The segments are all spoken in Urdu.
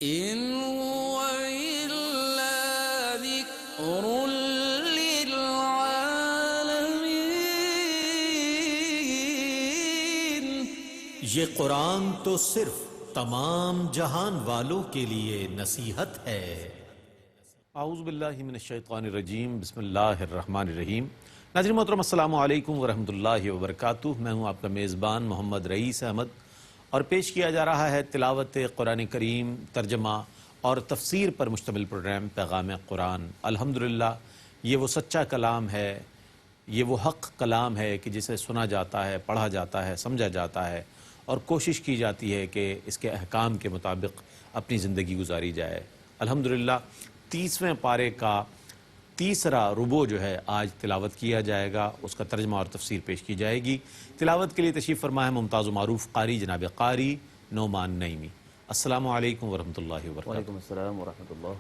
إن هو إلا ذكر للعالمين. یہ قرآن تو صرف تمام جہان والوں کے لیے نصیحت ہے۔ اعوذ باللہ من الشیطان الرجیم، بسم اللہ الرحمن الرحیم۔ ناظرین محترم، السلام علیکم ورحمۃ اللہ وبرکاتہ۔ میں ہوں آپ کا میزبان محمد رئیس احمد، اور پیش کیا جا رہا ہے تلاوت قرآن کریم، ترجمہ اور تفسیر پر مشتمل پروگرام پیغام قرآن۔ الحمدللہ یہ وہ سچا کلام ہے، یہ وہ حق کلام ہے کہ جسے سنا جاتا ہے، پڑھا جاتا ہے، سمجھا جاتا ہے، اور کوشش کی جاتی ہے کہ اس کے احکام کے مطابق اپنی زندگی گزاری جائے۔ الحمدللہ 30ویں پارے کا تیسرا ربع جو ہے آج تلاوت کیا جائے گا، اس کا ترجمہ اور تفسیر پیش کی جائے گی۔ تلاوت کے لیے تشریف فرما ہے ممتاز و معروف قاری جناب قاری نعمان نعیمی۔ السلام علیکم ورحمۃ اللہ وبرکاتہ۔ وعلیکم السلام ورحمۃ اللہ۔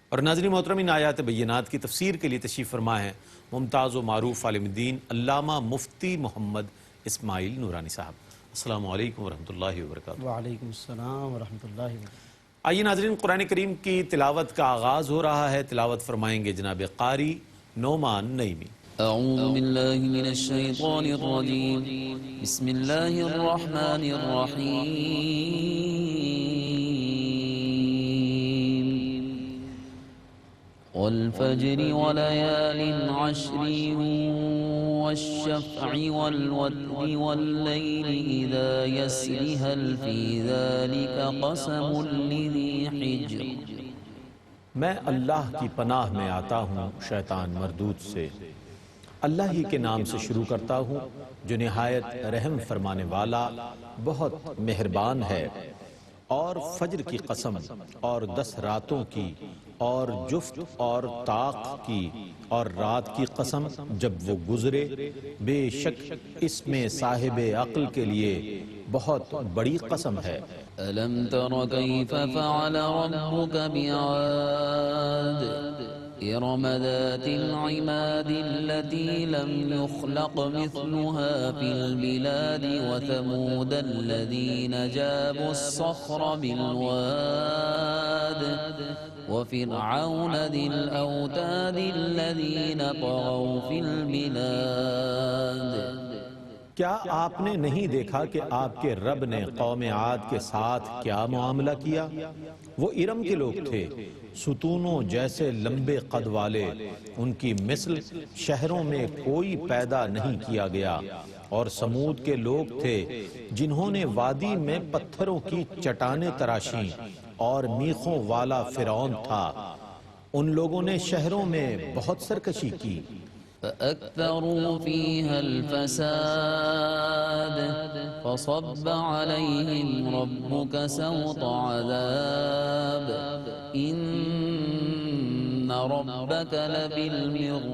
اور ناظرین محترم، ان آیات بینات کی تفسیر کے لیے تشریف فرما ہے ممتاز و معروف عالم دین علامہ مفتی محمد اسماعیل نورانی صاحب۔ السلام علیکم ورحمۃ اللہ وبرکاتہ۔ وعلیکم السلام ورحمۃ اللہ وبرکاتہ۔ آئیے ناظرین، قرآن کریم کی تلاوت کا آغاز ہو رہا ہے۔ تلاوت فرمائیں گے جناب قاری نعمان نعیمی۔ أعوذ بالله من الشيطان الرجيم. بسم الله الرحمن الرحيم. والفجر وليال عشر والشفع والوتر والليل إذا يسر هل في ذلك قسم لذي حجر. میں اللہ کی پناہ میں آتا ہوں شیطان مردود سے۔ اللہ ہی کے نام سے شروع کرتا ہوں جو نہایت رحم فرمانے والا، بہت مہربان ہے۔ اور فجر کی قسم، اور 10 راتوں کی، اور جفت اور طاق کی، اور رات کی قسم جب وہ گزرے، بے شک اس میں صاحب عقل کے لیے بہت بڑی قسم ہے۔ ألم تر كيف فعل ربك بعاد إرم ذات العماد التي لم يخلق مثلها في البلاد وثمود الذين جابوا الصخر بالواد وفرعون ذي الأوتاد الذين طغوا في البلاد. کیا آپ نے نہیں دیکھا کہ آپ کے رب نے قوم عاد کے ساتھ کیا معاملہ کیا؟ وہ ارم کے لوگ تھے، ستونوں جیسے لمبے قد والے، ان کی مثل شہروں میں کوئی پیدا نہیں کیا گیا۔ اور سمود کے لوگ تھے جنہوں نے وادی میں پتھروں کی چٹانیں تراشیں، اور میخوں والا فرعون تھا، ان لوگوں نے شہروں میں بہت سرکشی کی۔ فأكثروا فيها الفساد فصب عليهم ربك سوط عذاب إن ربك لبالمرصاد.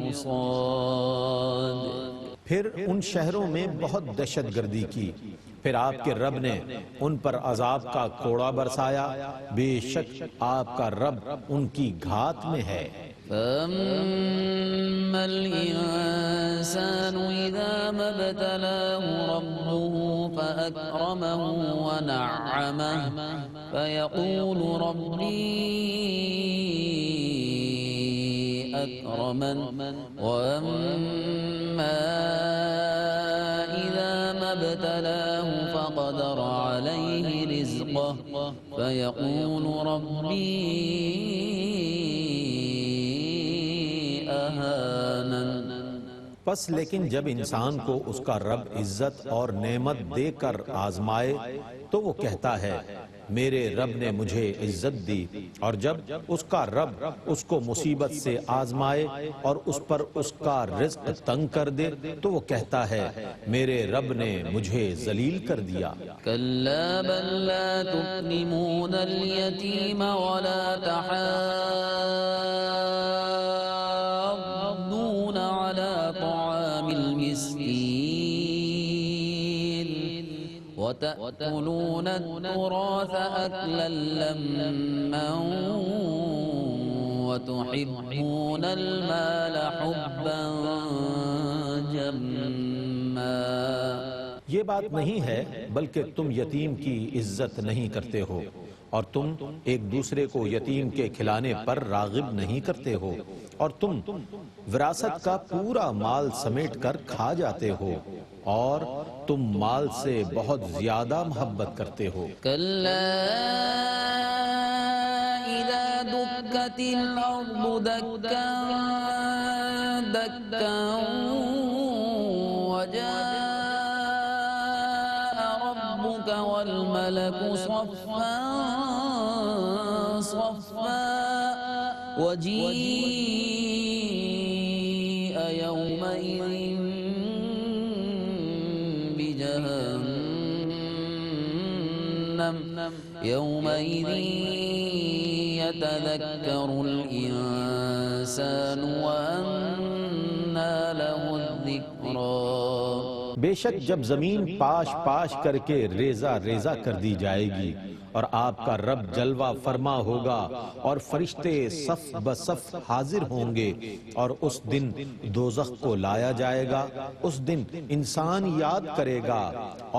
پھر ان شہروں میں بہت دہشت گردی کی، پھر آپ کے رب نے ان پر عذاب کا کوڑا برسایا، بے شک آپ کا رب ان کی گھات میں ہے۔ فأما الإنسان إذا ما ابتلاه ربه فأكرمه ونعمه فيقول ربي أكرمن وأما إذا ما ابتلاه فقدر عليه رزقه فيقول ربي پس لیکن جب انسان کو اس کا رب عزت اور نعمت دے کر آزمائے تو وہ کہتا ہے میرے رب نے مجھے عزت دی، اور جب اس کا رب اس کو مصیبت سے آزمائے اور اس پر اس کا رزق تنگ کر دے تو وہ کہتا ہے میرے رب نے مجھے ذلیل کر دیا۔ كلا بل لا تكرمون اليتيم ولا تحاضون على طعام المسكين وتأكلون التراث أكلا لما وتحبون المال حبا جما. یہ بات نہیں ہے بلکہ تم یتیم کی عزت نہیں کرتے ہو اور تم ایک دوسرے کو یتیم کے کھلانے پر راغب نہیں کرتے ہو، اور تم وراثت کا پورا مال سمیٹ کر کھا جاتے ہو، اور تم مال سے بہت زیادہ محبت کرتے ہو۔ كلا إذا دكت الأرض دكا دكا وجاء ربك والملك صفا صفا وجيء يومئذ بجهنم يومئذ يتذكر الإنسان وأنى له الذكرى۔ بے شک جب زمین پاش پاش کر کے ریزہ ریزہ کر دی جائے گی اور آپ کا رب جلوہ فرما ہوگا اور فرشتے صف بصف حاضر ہوں گے، اور اس دن دوزخ کو لایا جائے گا، اس دن انسان یاد کرے گا،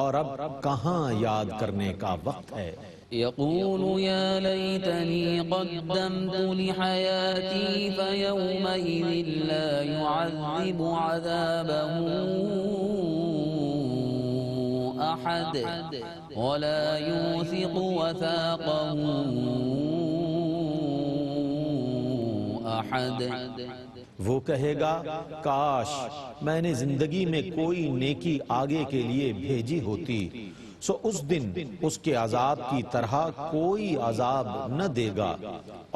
اور اب کہاں یاد کرنے کا وقت ہے۔ يقول يا ليتني قدمت لحياتي فيومئذ لا يعذب عذابه أحد ولا يوثق وثاقه أحد۔ وہ کہے گا کاش میں نے زندگی میں کوئی نیکی آگے کے لیے بھیجی ہوتی، سو اس دن اس کے عذاب کی طرح کوئی عذاب نہ دے گا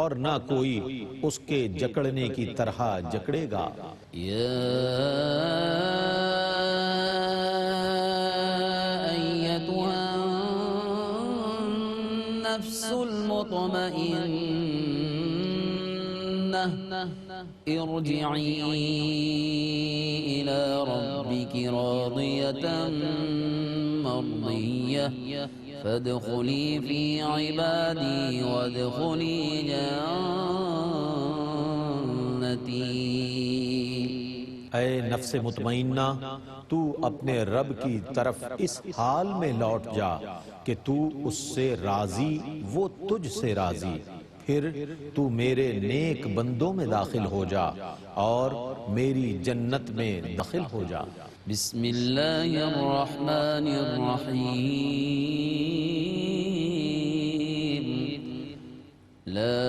اور نہ کوئی اس کے جکڑنے کی طرح جکڑے گا۔ یا ایتها النفس المطمئنة ارجعی إلى ربك راضية مرضية فادخلی فی عبادی وادخلی جنتی۔ اے نفس مطمئنہ، تو اپنے رب کی طرف اس حال میں لوٹ جا کہ تو اس سے راضی، وہ تجھ سے راضی، پھر تو میرے نیک بندوں میں داخل ہو جا اور میری جنت میں داخل ہو جا۔ بسم اللہ الرحمن الرحیم۔ لا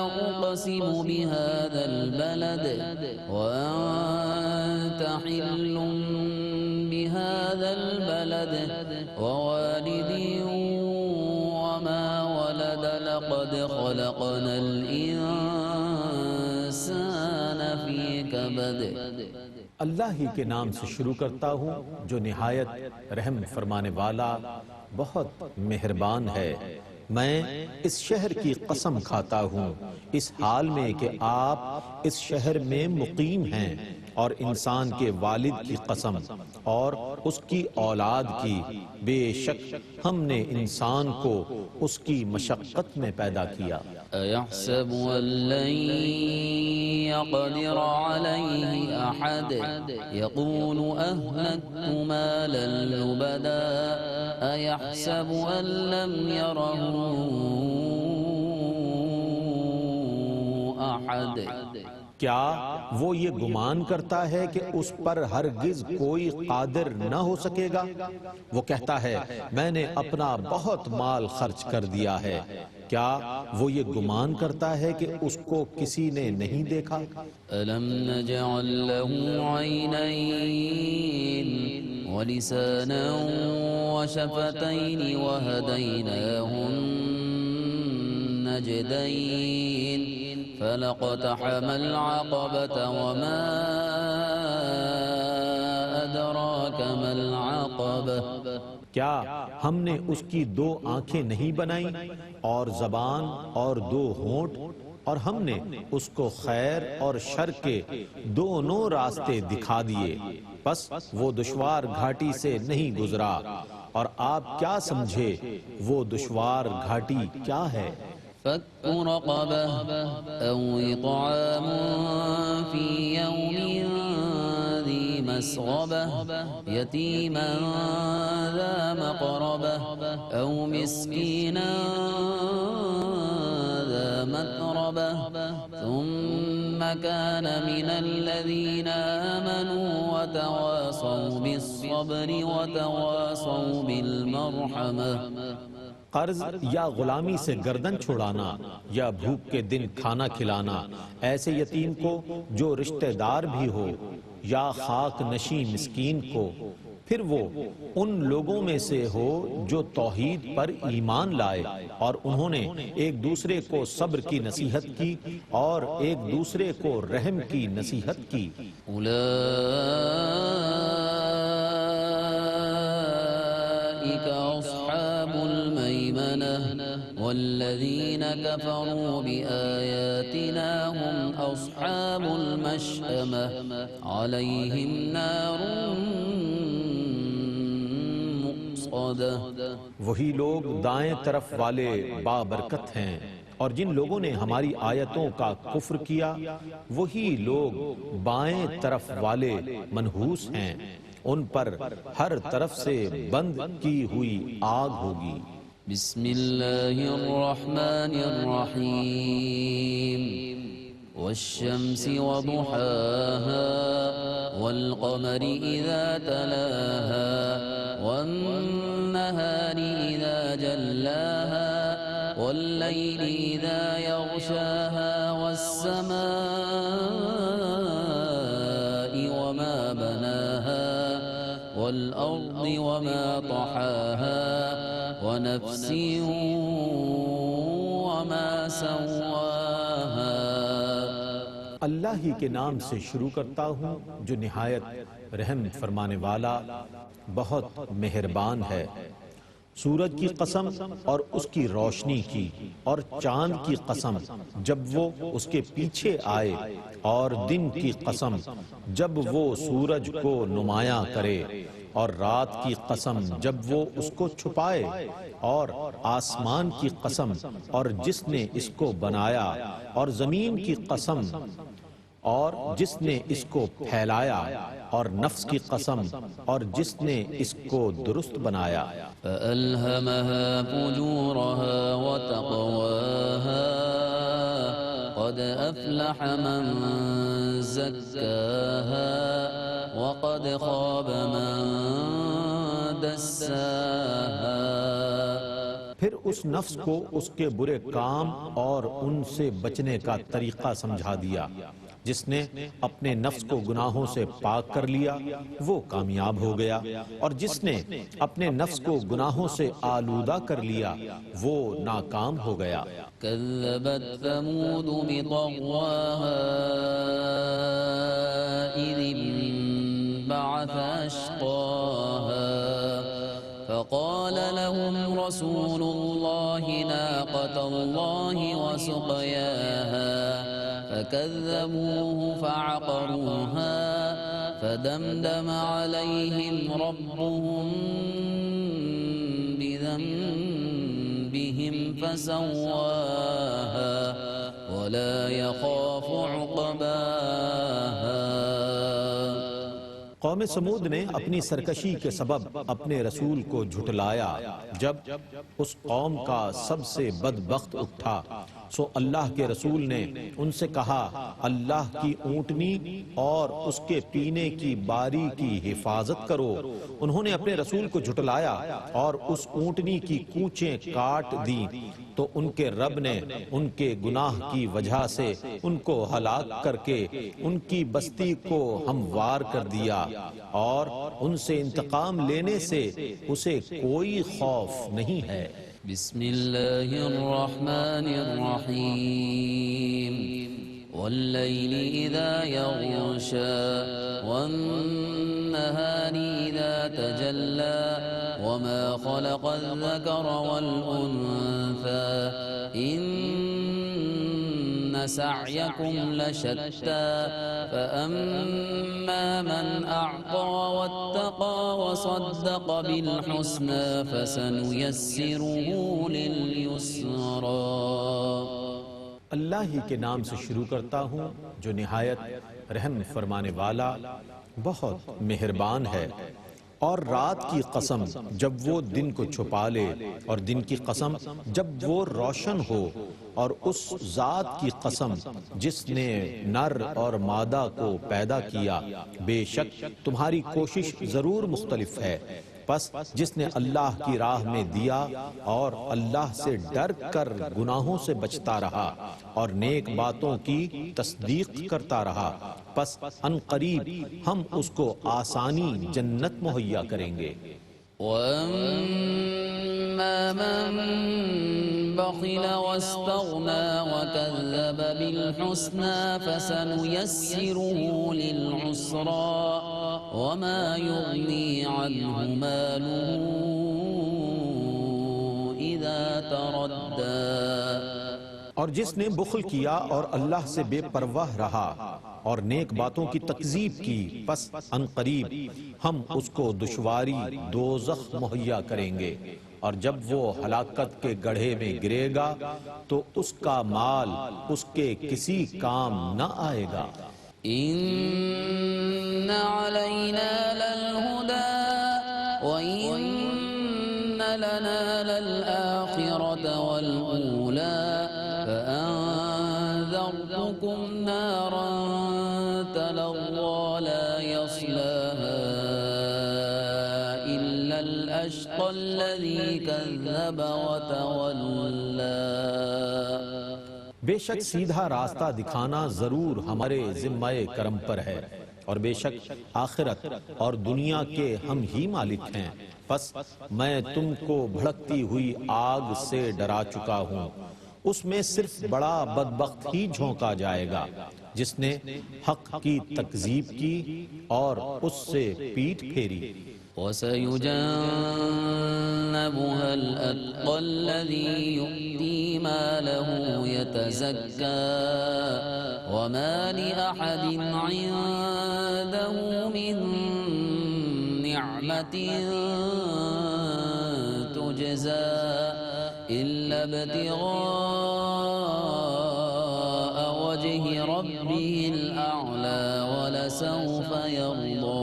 اقسم بهذا البلد وانت حل بهذا البلد ووالد وما ولد لقد خلقنا الانسان في كبد۔ اللہ ہی کے نام سے شروع کرتا ہوں جو نہایت رحم فرمانے والا بہت مہربان ہے۔ میں اس شہر کی قسم کھاتا ہوں اس حال میں کہ آپ اس شہر میں مقیم ہیں، اور انسان کے والد کی قسم اور اس کی اولاد کی، بے شک ہم نے انسان کو اس کی مشقت میں پیدا کیا۔ أيحسب أن لن يقدر عليه أحد يقول أهلكت مالا لبدا أيحسب أن لم يره أحد۔ کیا وہ یہ گمان کرتا ہے کہ اس پر ہرگز کوئی قادر نہ ہو سکے گا؟ وہ کہتا ہے میں نے اپنا بہت مال خرچ کر دیا ہے، کیا وہ یہ گمان کرتا ہے کہ اس کو کسی نے نہیں دیکھا؟ ألم نجعل له عينين ولسانا وشفتين وهديناه النجدين فلقتحم العقبة وما أدراك ما العقبة۔ کیا ہم نے اس کی دو آنکھیں نہیں بنائیں اور زبان اور دو ہونٹ، اور ہم نے اس کو خیر اور شر کے دونوں راستے دکھا دیے، بس وہ دشوار گھاٹی سے نہیں گزرا، اور آپ کیا سمجھے وہ دشوار گھاٹی کیا ہے؟ فك رقبة أو إطعام في يوم ذي مسغبة يتيما ذا مقربة أو مسكينا ذا متربة ثم كان من الذين آمنوا وتواصوا بالصبر وتواصوا بالمرحمة۔ قرض یا غلامی سے گردن چھڑانا یا بھوک کے دن کھانا کھلانا ایسے یتیم کو جو رشتہ دار بھی ہو یا خاک نشیں مسکین کو، پھر وہ ان لوگوں میں سے ہو جو توحید پر ایمان لائے اور انہوں نے ایک دوسرے کو صبر کی نصیحت کی اور ایک دوسرے کو رحم کی نصیحت کی۔ أولئك أصحاب الميمنة والذين كفروا بآياتنا هم أصحاب المشأمة عليهم نار مؤصدة۔ وہی لوگ دائیں طرف والے بابرکت ہیں، اور جن لوگوں نے ہماری آیتوں کا کفر کیا وہی لوگ بائیں طرف والے منحوس ہیں، ان پر ہر طرف سے بند کی ہوئی آگ ہوگی۔ بسم اللہ الرحمن الرحیم والشمس وضحاها والقمر اذا تلاها والنهار اذا جلاها والليل اذا يغشاها والسماء وما بناها والأرض وما طحاها ونفس وما سواها۔ اللہ ہی کے نام سے شروع کرتا ہوں جو نہایت رحم فرمانے والا بہت مہربان ہے۔ سورج کی قسم اور اس کی روشنی کی، اور چاند کی قسم جب وہ اس کے پیچھے آئے، اور دن کی قسم جب وہ سورج کو نمایاں کرے، اور رات کی قسم جب وہ اس کو چھپائے، اور آسمان کی قسم اور جس نے اس کو بنایا، اور زمین کی قسم اور جس نے اس کو پھیلایا، اور نفس کی قسم اور جس نے اس کو درست بنایا۔ فألهمها فجورها وتقواها قد أفلح من زكاها وقد خاب من دساها۔ پھر اس نفس کو اس کے برے کام اور ان سے بچنے کا طریقہ سمجھا دیا۔ جس نے اپنے نفس کو گناہوں سے پاک کر لیا وہ کامیاب ہو گیا، اور جس نے اپنے نفس کو گناہوں سے آلودہ کر لیا وہ ناکام ہو گیا۔ كذبت ثمود بطغواها إذ انبعث أشقاها فقال لهم رسول الله ناقة الله وسقياها فكذبوه فعقروها فدمدم عليهم ربهم بذنبهم فسواها ولا يخاف عقباها۔ قوم سمود نے اپنی سرکشی کے سبب اپنے رسول کو جھٹلایا۔ جب اس قوم کا سب سے بدبخت اٹھا سو اللہ کے رسول نے ان سے کہا اللہ کی اونٹنی اور اس کے پینے کی باری کی حفاظت کرو۔ انہوں نے اپنے رسول کو جھٹلایا اور اس اونٹنی کی کوچیں کاٹ دیں تو ان کے رب نے ان کے گناہ کی وجہ سے ان کو ہلاک کر کے ان کی بستی کو ہموار کر دیا، اور ان سے انتقام لینے سے اسے کوئی خوف نہیں ہے۔ بسم اللہ الرحمن الرحیم واللیل اذا یغشا والنہار اذا تجلا وما خلق الذکر والانثى ان سعيكم لشتى فأما من أعطى واتقى وصدق بالحسنى فسنيسره لليسرى۔ اللہ ہی کے نام سے شروع کرتا ہوں جو نہایت رحم فرمانے والا بہت مہربان ہے۔ اور رات کی قسم جب وہ دن کو چھپا لے، اور دن کی قسم جب وہ روشن ہو، اور اس ذات کی قسم جس نے نر اور مادہ کو پیدا کیا، بے شک تمہاری کوشش ضرور مختلف ہے۔ پس جس نے اللہ کی راہ میں دیا اور اللہ سے ڈر کر گناہوں سے بچتا رہا اور نیک باتوں کی تصدیق کرتا رہا، پس ان قریب ہم اس کو آسانی جنت مہیا کریں گے۔ وَأَمَّا مَن بَخِلَ وَاسْتَغْنَى وَكَذَّبَ بِالْحُسْنَى فَسَنُيَسِّرُهُ لِلْعُسْرَى وَمَا يُغْنِي عَنْهُ مَالُهُ إِذَا تَرَدَّى۔ اور جس نے بخل کیا اور اللہ سے بے پرواہ رہا اور نیک باتوں کی تکذیب کی، پس ان قریب ہم اس کو دشواری دوزخ مہیا کریں گے، اور جب وہ ہلاکت کے گڑھے میں گرے گا تو اس کا مال اس کے کسی کام نہ آئے گا۔ إِنَّ عَلَيْنَا لَلْهُدَى وَإِنَّ لَنَا لَلْآخِرَةَ وَالْأُولَى فَأَنذَرْتُكُمْ نَارًا تَلَظَّى لَا يَصْلَاهَا إِلَّا الْأَشْقَى الَّذِي كَذَّبَ وَتَوَلَّى۔ بے شک سیدھا راستہ دکھانا ضرور ہمارے ذمہ کرم پر ہے، اور بے شک آخرت اور دنیا کے ہم ہی مالک ہیں۔ پس میں تم کو بھڑکتی ہوئی آگ سے ڈرا چکا ہوں، اس میں صرف بڑا بدبخت ہی جھونکا جائے گا جس نے حق کی تکذیب کی اور اس سے پیٹھ پھیری۔ وَسَيُجَنَّبُهَا الْأَتْقَى الَّذِي يُؤْتِي مَالَهُ يَتَزَكَّى وَمَا لِأَحَدٍ عِندَهُ مِن نِّعْمَةٍ تُجْزَى إِلَّا ابْتِغَاءَ وَجْهِ رَبِّهِ الْأَعْلَى وَلَسَوْفَ يَرْضَى۔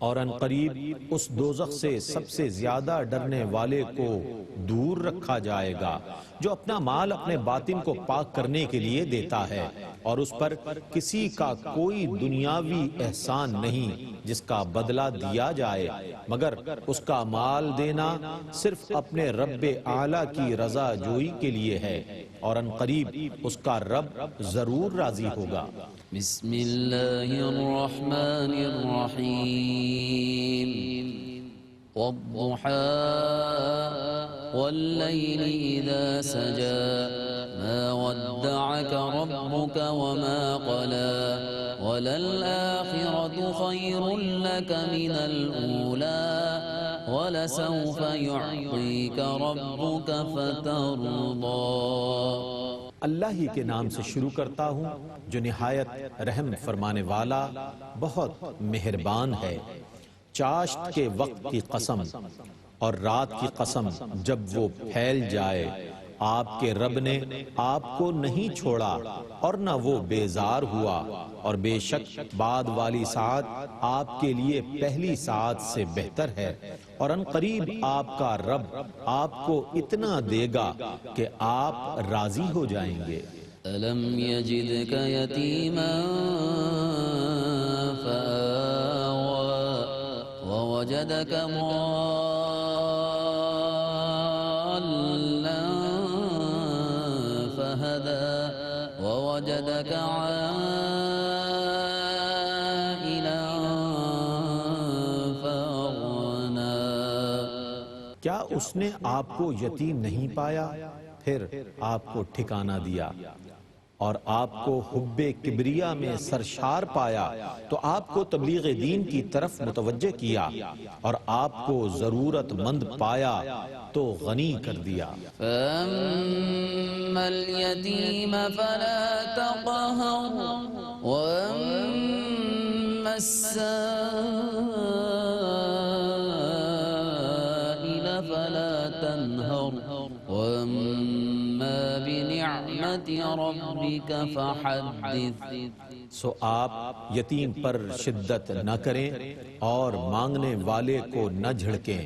اور ان قریب اس دوزخ سے سب سے زیادہ ڈرنے والے کو دور رکھا جائے گا جو اپنا مال اپنے باطن کو پاک کرنے کے لیے دیتا ہے، اور اس پر کسی کا کوئی دنیاوی احسان نہیں جس کا بدلہ دیا جائے، مگر اس کا مال دینا صرف اپنے رب اعلیٰ کی رضا جوئی کے لیے ہے، اور ان قریب اس کا رب ضرور راضی ہوگا۔ بسم اللہ الرحمن الرحیم۔ والضحى والليل إذا سجى ما ودعك ربك وما قلى وللآخرة خير لك من الأولى ولسوف يعطيك ربك فترضى۔ اللہ ہی کے نام سے شروع کرتا ہوں جو نہایت رحم فرمانے والا بہت مہربان ہے۔ چاشت کے وقت کی قسم اور رات کی قسم جب وہ پھیل جائے، آپ کے رب نے آپ کو نہیں چھوڑا اور نہ وہ بیزار ہوا، اور بے شک بعد والی ساعت آپ کے لیے پہلی ساعت سے بہتر ہے، اور ان قریب آپ کا رب آپ کو اتنا دے گا کہ آپ راضی ہو جائیں گے۔ أَلَمْ يَجِدْكَ يَتِيمًا فَآوَى وَوَجَدَكَ ضَالًّا فَهَدَى وَوَجَدَكَ عَائِلًا فَأَغْنَى۔ کیا اس نے آپ کو یتیم نہیں پایا پھر آپ کو ٹھکانہ دیا، اور آپ کو حب کبریا میں سرشار پایا تو آپ کو تبلیغ دین کی طرف متوجہ کیا، اور آپ کو ضرورت مند پایا تو غنی کر دیا۔ فَأَمَّا الْيَتِيمَ فَلَا تَقْهَرْ وَأَمَّا السَّائِلَ فَلَا تَنْهَرْ وَأَمَّا بِنِعْمَةِ رَبِّكَ فَحَدِّثْ۔ سو آپ یتیم پر شدت نہ کریں اور مانگنے والے کو نہ جھڑکیں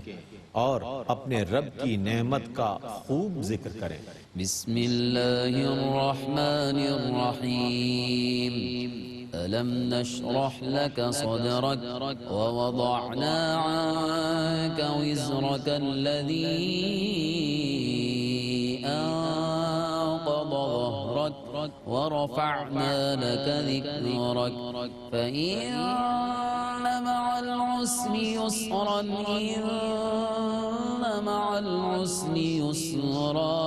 اور اپنے رب کی نعمت کا خوب ذکر کریں۔ بسم اللہ الرحمن الرحیم ألم نشرح لك صدرك ووضعنا عنك وزرك الذي أنقض ظهرك ورفعنا لك ذكرك فإن مع العسر يسرا إن مع العسر يسرا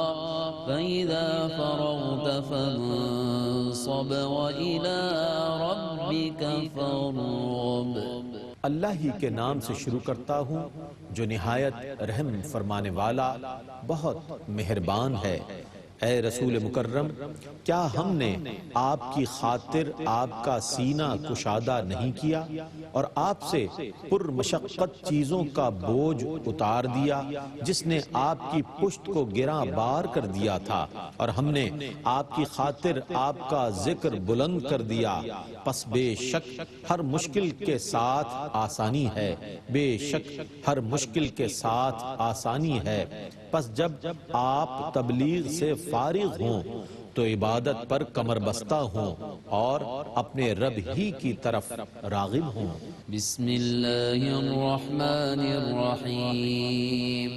فإذا فرغت فانصب وإلى ربك فارغب۔ اللہ ہی کے نام سے شروع کرتا ہوں جو نہایت رحم فرمانے والا بہت مہربان ہے۔ اے رسول مکرم، کیا ہم نے آپ کی خاطر آپ کا سینہ کشادہ نہیں کیا اور آپ سے پر مشقت چیزوں کا بوجھ اتار دیا جس نے آپ کی پشت کو گراں بار کر دیا تھا، اور ہم نے آپ کی خاطر آپ کا ذکر بلند کر دیا، پس بے شک ہر مشکل کے ساتھ آسانی ہے، بے شک ہر مشکل کے ساتھ آسانی ہے۔ پس جب آپ تبلیغ سے فارغ ہوں تو عبادت پر کمر بستہ ہوں اور اپنے رب ہی کی طرف راغب ہوں۔ بسم اللہ الرحمن الرحیم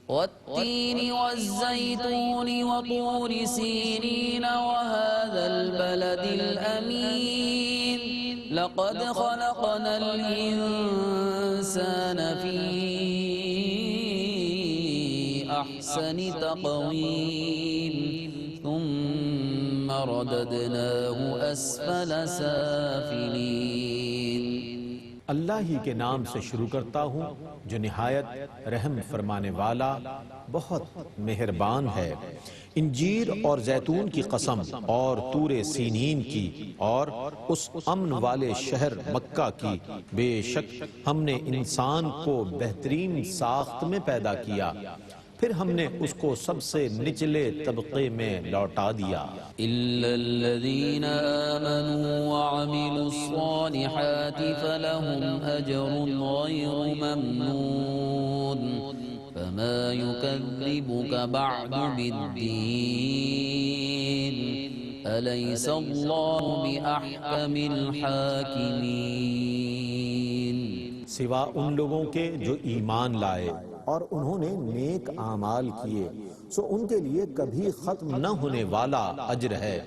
والتین والزیتون وطور سینین وهذا البلد الامین لقد خلقنا الانسان فی احسن تقویم ثم رددناه اسفل سافلین۔ اللہ ہی کے نام سے شروع کرتا ہوں جو نہایت رحم فرمانے والا بہت مہربان ہے۔ انجیر اور زیتون کی قسم اور طور سینین کی اور اس امن والے شہر مکہ کی، بے شک ہم نے انسان کو بہترین ساخت میں پیدا کیا، پھر ہم نے اس کو سب سے نچلے طبقے میں لوٹا دیا۔ إلا الذين آمنوا وعملوا الصالحات فلهم أجر غير ممنون فما يكذبك بعد بالدين أليس الله بأحكم الحاكمين۔ سوا ان لوگوں کے جو ایمان لائے اور انہوں نے نیک اعمال کیے، سو ان کے لیے کبھی ختم نہ ہونے والا اجر ہے۔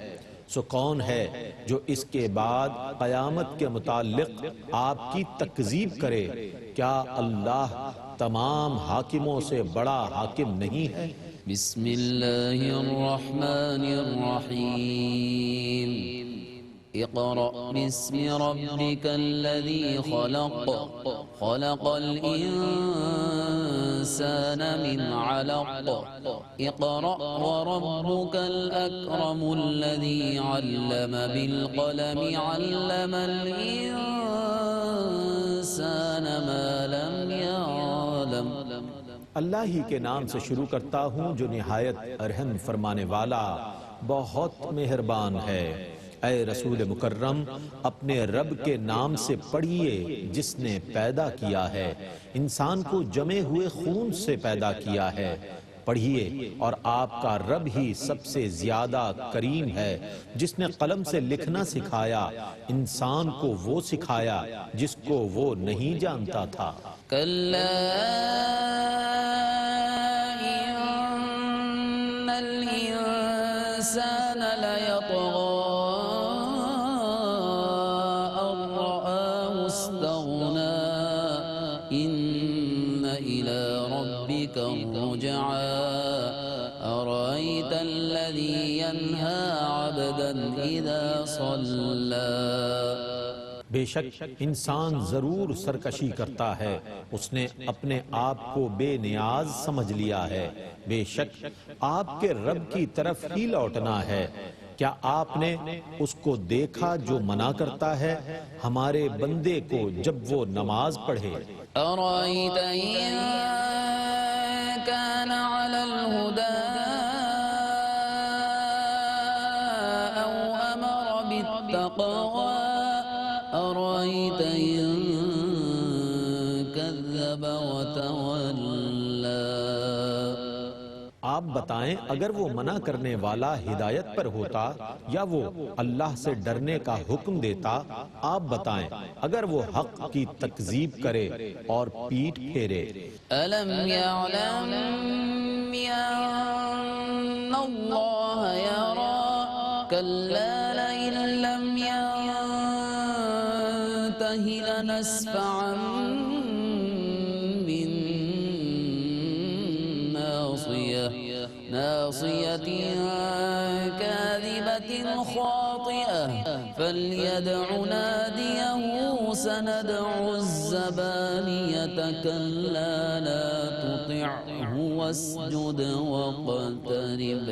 سو کون ہے جو اس کے بعد قیامت کے متعلق آپ کی تکذیب کرے؟ کیا اللہ تمام حاکموں سے بڑا حاکم نہیں ہے؟ بسم اللہ الرحمن الرحیم اقرأ باسم ربك الذي خلق خلق الإنسان من علق اقرأ وربك الأكرم الذي علم بالقلم علم الإنسان ما لم يعلم۔ اللہ ہی کے نام سے شروع کرتا ہوں جو نہایت رحم فرمانے والا بہت مہربان ہے۔ اے رسول مکرم، اپنے رب کے نام سے پڑھیے جس نے پیدا کیا ہے، انسان کو جمے ہوئے خون سے پیدا کیا ہے۔ پڑھیے اور آپ کا رب ہی سب سے زیادہ کریم ہے جس نے قلم سے لکھنا سکھایا، انسان کو وہ سکھایا جس کو وہ نہیں جانتا تھا۔ كلا إن الإنسان ليطغى أن رآه استغنى إن إلى ربك الرجعى أرأيت الذي ينهى عبدا إذا صلى۔ بے شک انسان ضرور سرکشی کرتا ہے، اس نے اپنے آپ کو بے نیاز سمجھ لیا ہے، بے شک آپ کے رب کی طرف ہی لوٹنا ہے۔ کیا آپ نے اس کو دیکھا جو منع کرتا ہے ہمارے بندے کو جب وہ نماز پڑھے؟ أرأيت إن كان على الهدى أو أمر التقوى أرأيت إن كذب وتولى آپ بتائیں اگر وہ منع کرنے والا ہدایت پر ہوتا یا وہ اللہ سے ڈرنے کا حکم دیتا، آپ بتائیں اگر وہ حق کی تکذیب کرے اور پیٹ پھیرے۔ ألم يعلم بأن الله يرى كلا لئن لم ينته لنسفعا ناصية كاذبة خاطئة فليدع ناديه سندع الزبانية كلا لا تطعه واسجد واقترب۔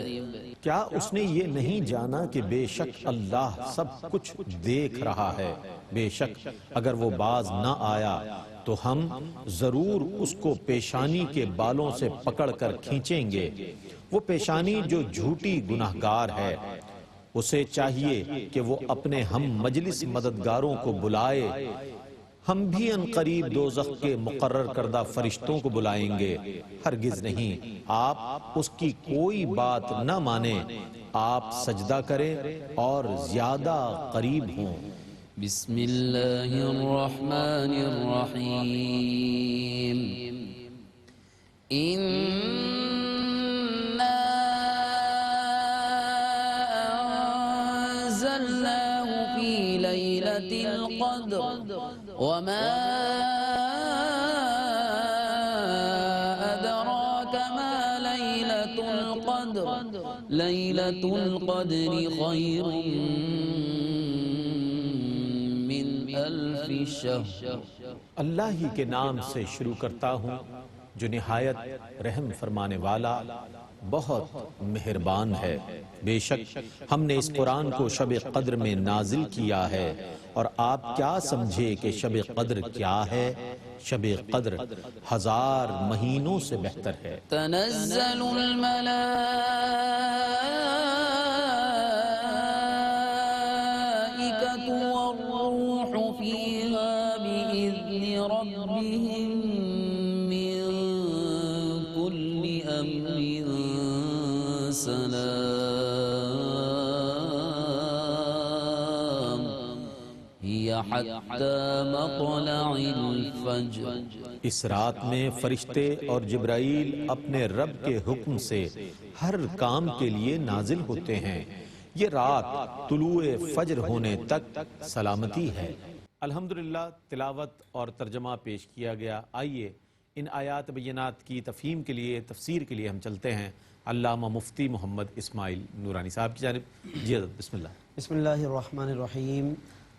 کیا اس نے یہ نہیں جانا کہ بے شک اللہ سب کچھ دیکھ رہا ہے؟ بے شک اگر وہ باز نہ آیا تو ہم ضرور اس کو پیشانی کے بالوں سے پکڑ کر کھینچیں گے۔ وہ پیشانی جو جھوٹی گناہگار ہے، اسے چاہیے کہ وہ اپنے ہم مجلس مددگاروں کو بلائے۔ ہم بھی ان قریب دوزخ کے مقرر کردہ فرشتوں کو بلائیں گے۔ ہرگز نہیں، آپ اس کی کوئی بات نہ مانیں، آپ سجدہ کریں اور زیادہ قریب ہوں۔ بسم اللہ الرحمن الرحیم إنا أنزلناه في ليلة القدر وما أدراك ما ليلة القدر ليلة القدر خير من ألف شهر۔ اللہ ہی کے نام سے شروع کرتا ہوں جو نہایت رحم فرمانے والا بہت مہربان ہے۔ بے شک ہم نے اس قرآن کو شب قدر میں نازل کیا ہے، اور آپ کیا سمجھے کہ شب قدر کیا ہے؟ شب قدر 1000 مہینوں سے بہتر ہے۔ تنزل الملائكة والروح فيها بإذن ربهم من كل أمر سلام هي حتى مطلع الفجر۔ اس رات میں فرشتے اور جبرائیل اپنے رب کے حکم سے ہر کام کے لیے نازل ہوتے ہیں۔ یہ رات طلوع فجر ہونے تک سلامتی ہے۔ الحمدللہ تلاوت اور ترجمہ پیش کیا گیا۔ آئیے ان آیات بینات کی تفہیم کے لیے، تفسیر کے لیے ہم چلتے ہیں علامہ مفتی محمد اسماعیل نورانی صاحب کی جانب۔ جی حضرت بسم اللہ۔ بسم اللہ الرحمن الرحیم،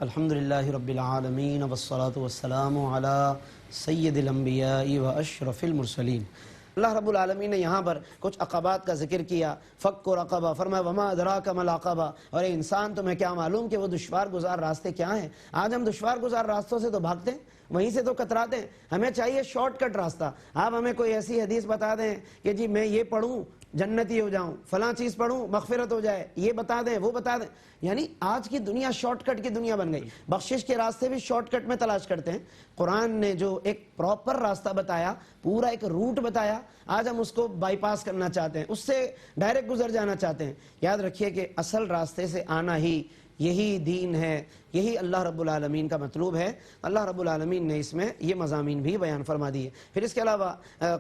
الحمدللہ رب العالمین والصلاة والسلام علی سید الانبیاء و اشرف المرسلین۔ اللہ رب العالمین نے یہاں پر کچھ عقبات کا ذکر کیا۔ فک رقبہ، فرمایا وما ادراک ما العقبہ، اور اے انسان تمہیں کیا معلوم کہ وہ دشوار گزار راستے کیا ہیں؟ آج ہم دشوار گزار راستوں سے تو بھاگتے ہیں، وہیں سے تو کتراتے ہیں۔ ہمیں چاہیے شارٹ کٹ راستہ۔ آپ ہمیں کوئی ایسی حدیث بتا دیں کہ جی میں یہ پڑھوں جنتی ہو جاؤں، فلاں چیز پڑھوں مغفرت ہو جائے، یہ بتا دیں وہ بتا دیں۔ یعنی آج کی دنیا شارٹ کٹ کی دنیا بن گئی۔ بخشش کے راستے بھی شارٹ کٹ میں تلاش کرتے ہیں۔ قرآن نے جو ایک پراپر راستہ بتایا، پورا ایک روٹ بتایا، آج ہم اس کو بائی پاس کرنا چاہتے ہیں، اس سے ڈائریکٹ گزر جانا چاہتے ہیں۔ یاد رکھیے کہ اصل راستے سے آنا ہی یہی دین ہے، یہی اللہ رب العالمین کا مطلوب ہے۔ اللہ رب العالمین نے اس میں یہ مضامین بھی بیان فرما دیے۔ پھر اس کے علاوہ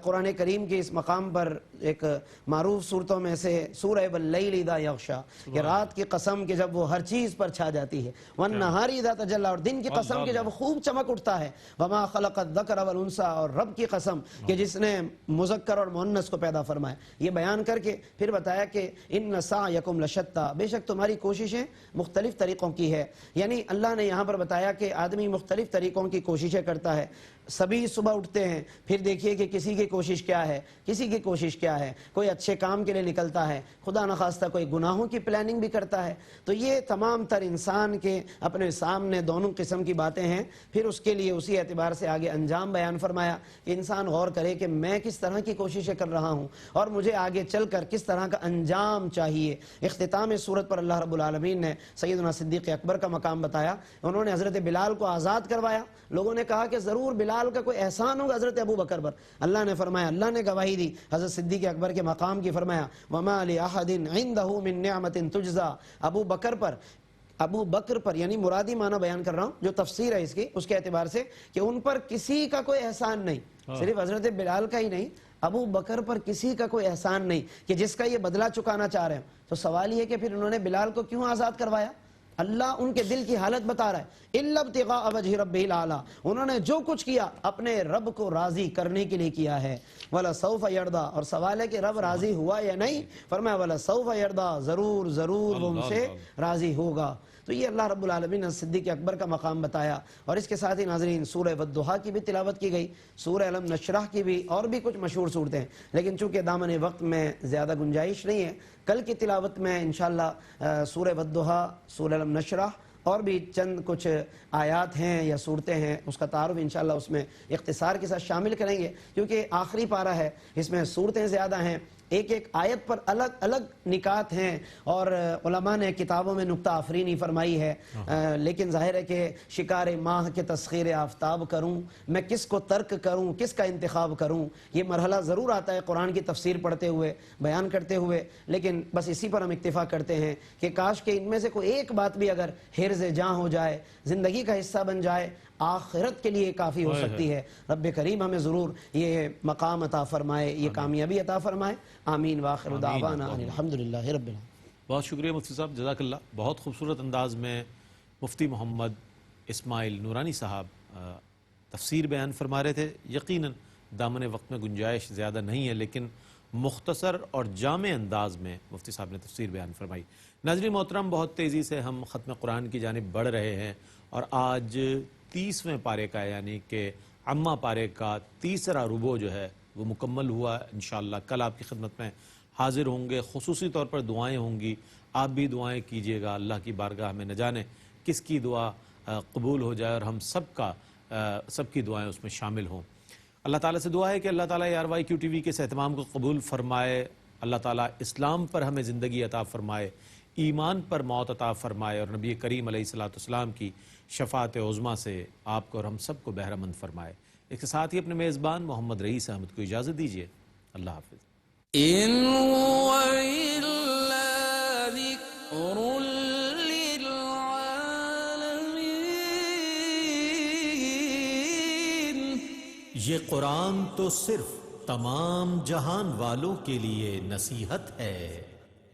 قرآن کریم کے اس مقام پر ایک معروف صورتوں میں سے سورہ واللیل اذا یغشی، کہ رات کی قسم کہ جب وہ ہر چیز پر چھا جاتی ہے، والنہار اذا تجلی، اور دن کی قسم کہ جب خوب چمک اٹھتا ہے، وما خلق الذکر والانثی، اور رب کی قسم کہ جس نے مذکر اور مؤنث کو پیدا فرمایا۔ یہ بیان کر کے پھر بتایا کہ ان سعیکم لشتی، بے شک تمہاری کوششیں مختلف طریقوں کی ہے۔ یعنی اللہ نے یہاں پر بتایا کہ آدمی مختلف طریقوں کی کوششیں کرتا ہے۔ سبھی صبح اٹھتے ہیں، پھر دیکھیے کہ کسی کی کوشش کیا ہے، کسی کی کوشش کیا ہے، کوئی اچھے کام کے لیے نکلتا ہے، خدا نخواستہ کوئی گناہوں کی پلاننگ بھی کرتا ہے. تو یہ تمام تر انسان کے اپنے سامنے دونوں قسم کی باتیں ہیں. پھر اس کے لیے اسی اعتبار سے آگے انجام بیان فرمایا کہ انسان غور کرے کہ میں کس طرح کی کوششیں کر رہا ہوں اور مجھے آگے چل کر کس طرح کا انجام چاہیے. اختتام سورت پر اللہ رب العالمین نے سیدنا صدیق اکبر کا مقام بتایا. انہوں نے حضرت بلال کو آزاد کروایا. لوگوں نے کہا کہ ضرور بلال کا کوئی احسان ہوگا حضرت ابو بکر پر. اللہ نے فرمایا، اللہ نے گواہی دی حضرت صدیق اکبر کے مقام کی، فرمایا وَمَا لِأَحَدٍ عِنْدَهُ مِن نِعْمَةٍ تُجْزَى. ابو بکر پر یعنی مرادی معنی بیان کر رہا ہوں، جو تفسیر ہے اس کی اس کے اعتبار سے کہ ان پر کسی کا کوئی احسان نہیں. صرف حضرت بلال کا ہی نہیں، ابو بکر پر کسی کا کوئی احسان نہیں کہ جس کا یہ بدلہ چکانا چاہ رہے ہیں. تو سوال یہ کہ پھر انہوں نے بلال کو کیوں آزاد کروایا؟ اللہ ان کے دل کی حالت بتا رہا ہے. إِلَّا ابْتِغَاءَ وَجْهِ رَبِّهِ الْأَعْلَىٰ. انہوں نے جو کچھ کیا اپنے رب کو راضی کرنے کے لیے کیا ہے. وَلَسَوْفَ يَرْضَىٰ. اور سوال ہے کہ رب راضی ہوا یا نہیں؟ فرمایا وَلَسَوْفَ يَرْضَىٰ. ضرور وہ ان سے راضی ہوگا. تو یہ اللہ رب العالمین نے صدیق اکبر کا مقام بتایا. اور اس کے ساتھ ہی ناظرین سورہ والضحیٰ کی بھی تلاوت کی گئی، سورہ علم نشرح کی بھی، اور بھی کچھ مشہور صورتیں ہیں. لیکن چونکہ دامن وقت میں زیادہ گنجائش نہیں ہے، کل کی تلاوت میں انشاءاللہ سورہ والضحیٰ، سورہ علم نشرح اور بھی چند کچھ آیات ہیں یا صورتیں ہیں، اس کا تعارف انشاءاللہ اس میں اختصار کے ساتھ شامل کریں گے. کیونکہ آخری پارہ ہے، اس میں صورتیں زیادہ ہیں، ایک ایک آیت پر الگ الگ نکات ہیں، اور علماء نے کتابوں میں نکتہ آفرینی فرمائی ہے. لیکن ظاہر ہے کہ شکار ماہ کے تسخیر آفتاب کروں، میں کس کو ترک کروں، کس کا انتخاب کروں، یہ مرحلہ ضرور آتا ہے قرآن کی تفسیر پڑھتے ہوئے، بیان کرتے ہوئے. لیکن بس اسی پر ہم اکتفا کرتے ہیں کہ کاش کہ ان میں سے کوئی ایک بات بھی اگر حرز جاں ہو جائے، زندگی کا حصہ بن جائے، آخرت کے لیے کافی ہو سکتی ہے. رب کریم ہمیں ضرور یہ مقام عطا فرمائے، یہ کامیابی عطا فرمائے. آمین. وآخر دعوانا ان الحمدللہ رب العالمین. بہت شکریہ مفتی صاحب، جزاک اللہ. بہت خوبصورت انداز میں مفتی محمد اسماعیل نورانی صاحب تفسیر بیان فرما رہے تھے. یقیناً دامن وقت میں گنجائش زیادہ نہیں ہے، لیکن مختصر اور جامع انداز میں مفتی صاحب نے تفسیر بیان فرمائی. ناظرین محترم، بہت تیزی سے ہم ختم قرآن کی جانب بڑھ رہے ہیں، اور آج 30ویں پارے کا یعنی کہ عامہ پارے کا تیسرا ربع جو ہے وہ مکمل ہوا. انشاءاللہ کل آپ کی خدمت میں حاضر ہوں گے. خصوصی طور پر دعائیں ہوں گی، آپ بھی دعائیں کیجئے گا. اللہ کی بارگاہ میں نہ جانے کس کی دعا قبول ہو جائے، اور ہم سب کی دعائیں اس میں شامل ہوں. اللہ تعالیٰ سے دعا ہے کہ اللہ تعالیٰ ARYQ TV کے اس اہتمام کو قبول فرمائے. اللہ تعالیٰ اسلام پر ہمیں زندگی عطا فرمائے، ایمان پر موت عطا فرمائے، اور نبی کریم علیہ السلام کی شفاعت عظمیٰ سے آپ کو اور ہم سب کو بہرہ مند فرمائے. اس کے ساتھ ہی اپنے میزبان محمد رئیس احمد کو اجازت دیجیے. اللہ حافظ. إن هو إلا ذكر للعالمين. یہ قرآن تو صرف تمام جہان والوں کے لیے نصیحت ہے.